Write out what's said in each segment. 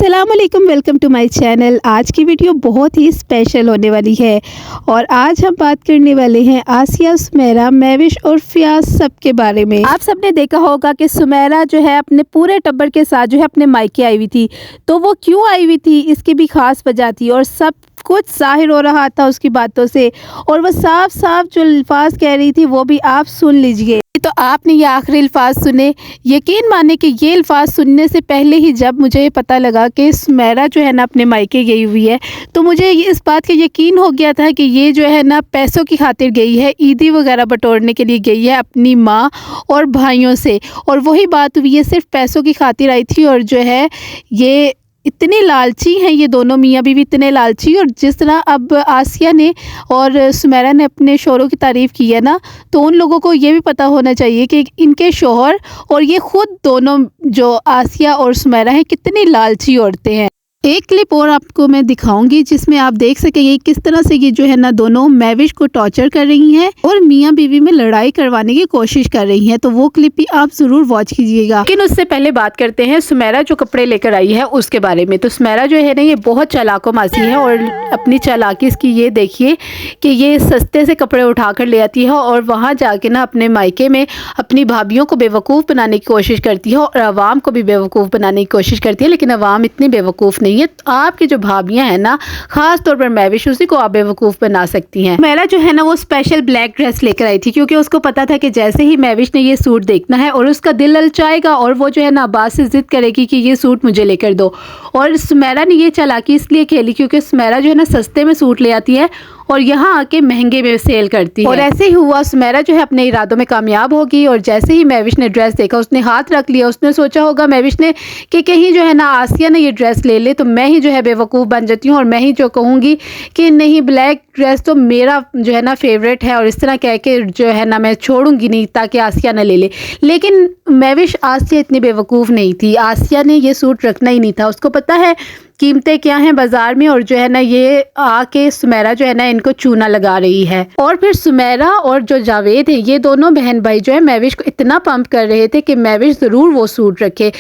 अस्सलामुअलैकुम, welcome to my channel. आज की वीडियो बहुत ही स्पेशल होने वाली है और आज हम बात करने वाले हैं आसिया, सुमेरा, महविश और फियाज सब के बारे में। आप सबने देखा होगा कि सुमेरा जो है अपने पूरे टब्बर के साथ जो है अपने मायके आई हुई थी। तो वो क्यों आई हुई थी, इसकी भी खास वजह थी और सब कुछ ज़ाहिर हो रहा था उसकी बातों से, और वो साफ साफ जो अल्फाज कह रही थी वो भी आप सुन लीजिए। तो आपने ये आखिरी अल्फाज सुने, यकीन माने कि ये अल्फाज सुनने से पहले ही जब मुझे पता लगा कि सुमेरा जो है ना अपने मायके गई हुई है, तो मुझे इस बात का यकीन हो गया था कि ये जो है ना पैसों की खातिर गई है, ईदी वगैरह बटोरने के लिए गई है अपनी माँ और भाइयों से। और वही बात हुई है, सिर्फ पैसों की खातिर आई थी। और जो है ये इतनी लालची हैं, ये दोनों मियाँ बीवी इतने लालची। और जिस तरह अब आसिया ने और सुमेरा ने अपने शोहरों की तारीफ़ की है ना, तो उन लोगों को ये भी पता होना चाहिए कि इनके शोहर और ये ख़ुद दोनों जो आसिया और सुमेरा हैं कितनी लालची औरतें हैं। एक क्लिप और आपको मैं दिखाऊंगी जिसमें आप देख सकेंगे किस तरह से ये जो है ना दोनों महविश को टॉर्चर कर रही हैं और मियाँ बीवी में लड़ाई करवाने की कोशिश कर रही हैं। तो वो क्लिप भी आप ज़रूर वॉच कीजिएगा। लेकिन उससे पहले बात करते हैं सुमेरा जो कपड़े लेकर आई है उसके बारे में। तो सुमेरा जो है ना ये बहुत चालाको मासी है और अपनी चालाकी इसकी ये देखिए कि ये सस्ते से कपड़े उठा कर ले आती है और वहाँ जाके ना अपने मायके में अपनी भाभीियों को बेवकूफ़ बनाने की कोशिश करती है और आवाम को भी बेवकूफ़ बनाने की कोशिश करती है। लेकिन आवाम इतनी बेवकूफ़ नहीं है। आपकी जो भाभियां हैं ना, खास तौर पर महविश, उसी को आप बेवकूफ़ बना सकती हैं। मेरा जो है ना वो स्पेशल ब्लैक ड्रेस लेकर आई थी क्योंकि उसको पता था कि जैसे ही महविश ने ये सूट देखना है और उसका दिल ललचाएगा और वो जो है ना अब्बास से जिद करेगी कि ये सूट मुझे लेकर दो। और सुमेरा ने ये चालाकी इसलिए खेली क्योंकि सुमेरा जो है ना सस्ते में सूट ले आती है और यहाँ आके महंगे में सेल करती है। और ऐसे ही हुआ, सुमेरा जो है अपने इरादों में कामयाब होगी। और जैसे ही महविश ने ड्रेस देखा उसने हाथ रख लिया। उसने सोचा होगा महविश ने कि कहीं जो है ना आसिया ने ये ड्रेस ले ले तो मैं ही जो है बेवकूफ़ बन जाती हूँ और मैं ही जो कहूँगी कि नहीं ब्लैक ड्रेस तो मेरा जो है ना फेवरेट है, और इस तरह कह के जो है ना मैं छोड़ूंगी नहीं ताकि आसिया ना ले ले। लेकिन महविश आसिया इतनी बेवकूफ़ नहीं थी। आसिया ने ये सूट रखना ही नहीं था। उसको पता है कीमतें क्या हैं बाजार में, और जो है ना ये आके सुमेरा जो है ना इनको चूना लगा रही है। और फिर सुमेरा और जो जावेद है, ये दोनों बहन भाई जो है महविश को इतना पंप कर रहे थे कि महविश ज़रूर वो सूट रखे।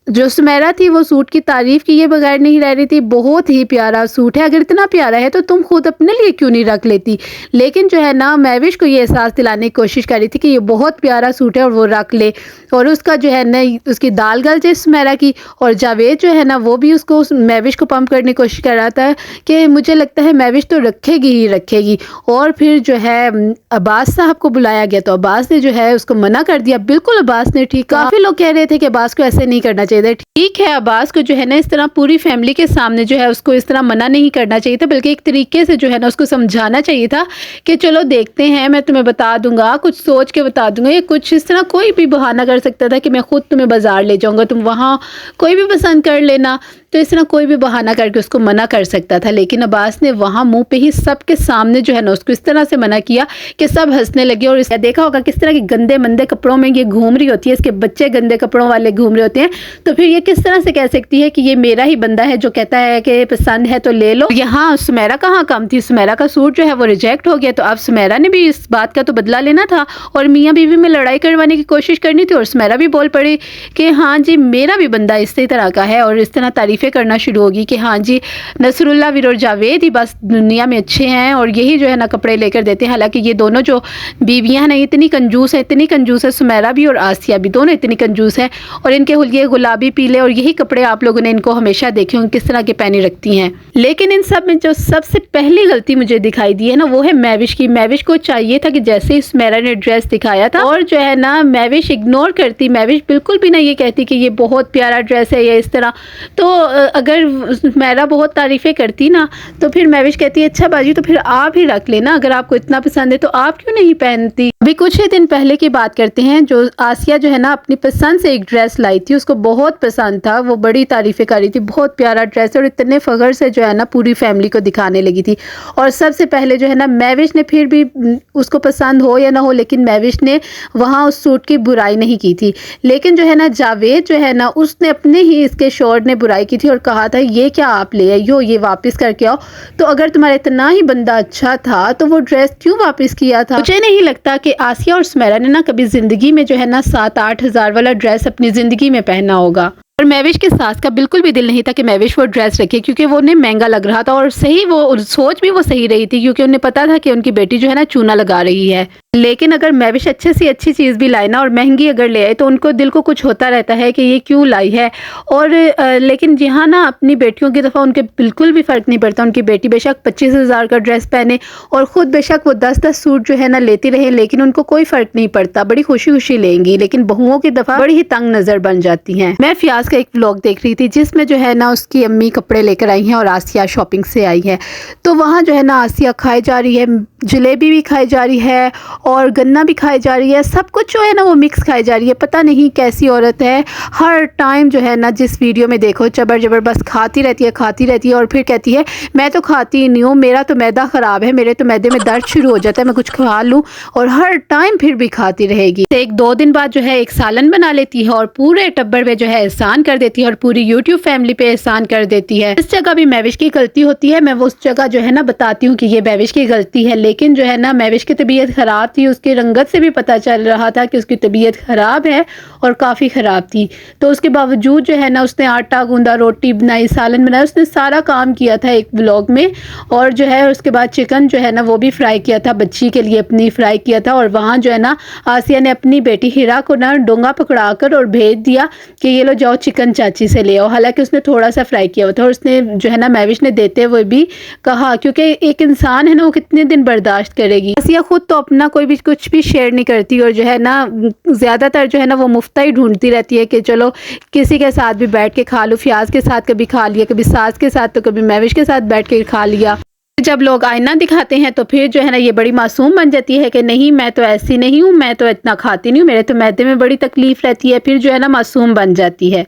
जो सुमेरा थी वो सूट की तारीफ़ किए बगैर नहीं रह रही थी। बहुत ही प्यारा सूट है, अगर इतना प्यारा है तो तुम खुद अपने लिए क्यों नहीं रख लेती। लेकिन जो है ना महविश को ये एहसास दिलाने की कोशिश कर रही थी कि ये बहुत प्यारा सूट है और वो रख ले। और उसका जो है ना उसकी दाल गल जाए सुमेरा की। और जावेद जो है ना वो भी उसको महविश को पंप करने की कोशिश कर रहा था कि मुझे लगता है महविश तो रखेगी ही रखेगी। और फिर जो है अब्बास साहब को बुलाया गया तो अब्बास ने जो है उसको मना कर दिया। बिल्कुल अब्बास ने ठीक, काफ़ी लोग कह रहे थे कि अब्बास को ऐसे नहीं करना चाहिए। ठीक है, अब्बास को जो है ना इस तरह पूरी फैमिली के सामने जो है उसको इस तरह मना नहीं करना चाहिए था, बल्कि एक तरीके से जो है ना उसको समझाना चाहिए था कि चलो देखते हैं, मैं तुम्हें बता दूंगा, कुछ सोच के बता दूंगा। ये कुछ इस तरह कोई भी बहाना कर सकता था कि मैं खुद तुम्हें बाजार ले जाऊंगा, तुम वहाँ कोई भी पसंद कर लेना। तो इस तरह कोई भी बहाना करके उसको मना कर सकता था। लेकिन अब्बास ने वहाँ मुंह पे ही सबके सामने जो है ना उसको इस तरह से मना किया कि सब हंसने लगे। और इसने देखा होगा किस तरह के गंदे मंदे कपड़ों में ये घूम रही होती है, इसके बच्चे गंदे कपड़ों वाले घूम रहे होते हैं। तो फिर ये किस तरह से कह सकती है कि ये मेरा ही बंदा है जो कहता है कि पसंद है तो ले लो। यहाँ सुमेरा कहाँ कम थी, सुमेरा का सूट जो है वो रिजेक्ट हो गया। तो अब सुमेरा ने भी इस बात का तो बदला लेना था और मियाँ बीवी में लड़ाई करवाने की कोशिश करनी थी। और सुमेरा भी बोल पड़ी कि हाँ जी मेरा भी बंदा इसी तरह का है, और इस तरह तारीफें करना शुरू होगी कि हाँ जी नसरुल्ला वीर और जावेद ही बस दुनिया में अच्छे हैं और यही जो है ना कपड़े लेकर देते हैं। हालांकि ये दोनों जो बीवियां हैं ना इतनी कंजूस है, इतनी कंजूस है, सुमेरा भी और आसिया भी, दोनों इतनी कंजूस है। और इनके हुलिये गुलाबी पीले और यही कपड़े आप लोगों ने इनको हमेशा देखे होंगे किस तरह के पहने रखती हैं। लेकिन इन सब में जो सबसे पहली गलती मुझे दिखाई दी है ना वो है महविश की। महविश को चाहिए था कि जैसे ही सुमेरा ने ड्रेस दिखाया था और जो है ना महविश इग्नोर करती, महविश बिल्कुल भी ना ये कहती कि ये बहुत प्यारा ड्रेस है या इस तरह। तो अगर सुमेरा बहुत तारीफ़ें करती ना तो फिर महविश कहती है अच्छा बाजी तो फिर आप ही रख लेना, अगर आपको इतना पसंद है तो आप क्यों नहीं पहनती। अभी कुछ ही दिन पहले की बात करते हैं, जो आसिया जो है ना अपनी पसंद से एक ड्रेस लाई थी, उसको बहुत पसंद था, वो बड़ी तारीफ़ें कर रही थी, बहुत प्यारा ड्रेस और इतने फ़ख्र से जो है ना पूरी फैमिली को दिखाने लगी थी। और सबसे पहले जो है ना महविश ने, फिर भी उसको पसंद हो या ना हो, लेकिन महविश ने वहाँ उस सूट की बुराई नहीं की थी। लेकिन जो है ना जावेद जो है ना उसने अपने ही इसके शोहर ने बुराई की थी और कहा था ये क्या आप ले आई हो, ये वापस करके आओ। तो अगर तुम्हारा इतना ही बंदा अच्छा था तो वो ड्रेस क्यों वापस किया था। मुझे नहीं लगता कि आसिया और सुमेरा ने ना कभी ज़िंदगी में जो है ना 7-8 हज़ार वाला ड्रेस अपनी ज़िंदगी में पहना होगा। और महविश की सास का बिल्कुल भी दिल नहीं था कि महविश वो ड्रेस रखे, क्योंकि वो उन्हें महंगा लग रहा था और सही वो सोच भी वो सही रही थी, क्योंकि उन्हें पता था कि उनकी बेटी जो है ना चूना लगा रही है। लेकिन अगर महविश अच्छे से अच्छी चीज़ भी लाए ना और महंगी अगर ले आए तो उनको दिल को कुछ होता रहता है कि ये क्यों लाई है। और लेकिन यहाँ ना अपनी बेटियों की दफ़ा उनके बिल्कुल भी फ़र्क नहीं पड़ता। उनकी बेटी बेशक 25,000 का ड्रेस पहने और ख़ुद बेशक वो 10-10 सूट जो है ना लेती रहे, लेकिन उनको कोई फ़र्क नहीं पड़ता, बड़ी खुशी खुशी लेंगी। लेकिन बहुओं की दफ़ा बड़ी ही तंग नज़र बन जाती हैं। मैं फियाज का एक व्लॉग देख रही थी जिसमें जो है ना उसकी अम्मी कपड़े लेकर आई हैं और आसिया शॉपिंग से आई है। तो वहाँ जो है ना आसिया खाई जा रही है, जलेबी भी खाई जा रही है और गन्ना भी खाई जा रही है, सब कुछ जो है ना वो मिक्स खाई जा रही है। पता नहीं कैसी औरत है, हर टाइम जो है ना जिस वीडियो में देखो चबर जबर बस खाती रहती है और फिर कहती है मैं तो खाती ही नहीं हूँ, मेरा तो मैदा ख़राब है, मेरे तो मैदे में दर्द शुरू हो जाता है, मैं कुछ खा लूँ, और हर टाइम फिर भी खाती रहेगी। 1-2 दिन बाद जो है एक सालन बना लेती है और पूरे टब्बर में जो है एहसान कर देती है और पूरी यूट्यूब फैमिली पे एहसान कर देती है। इस जगह भी महविश की गलती होती है, मैं वो उस जगह जो है ना बताती हूँ कि ये महविश की गलती है। लेकिन जो है ना महविश की तबीयत ख़राब थी, उसकी रंगत से भी पता चल रहा था कि उसकी तबीयत ख़राब है और काफ़ी ख़राब थी। तो उसके बावजूद जो है ना उसने आटा गूंदा, रोटी बनाई, सालन बनाया, उसने सारा काम किया था एक व्लॉग में। और जो है उसके बाद चिकन जो है ना वो भी फ्राई किया था, बच्ची के लिए अपनी फ्राई किया था। और वहाँ जो है ना आसिया ने अपनी बेटी हिरा को ना डोंगा पकड़ा कर और भेज दिया कि ये लो जाओ चिकन चाची से ले आओ। हालांकि उसने थोड़ा सा फ्राई किया हुआ था और उसने जो है ना महविश ने देते हुए भी कहा, क्योंकि एक इंसान है ना वो कितने दिन बर्दाश्त करेगी। आसिया खुद तो अपना कोई भी कुछ भी शेयर नहीं करती और जो है ना ज़्यादातर जो है ना वो मुफ्ता ही ढूंढती रहती है कि चलो किसी के साथ भी बैठ के खा लूँ। फियाज के साथ कभी खा लिया, कभी सास के साथ, तो कभी महविश के साथ बैठ के खा लिया। जब लोग आईना दिखाते हैं तो फिर जो है ना ये बड़ी मासूम बन जाती है कि नहीं मैं तो ऐसी नहीं हूँ, मैं तो इतना खाती नहीं हूँ, मेरे तो मैदे में बड़ी तकलीफ रहती है, फिर जो है ना मासूम बन जाती है।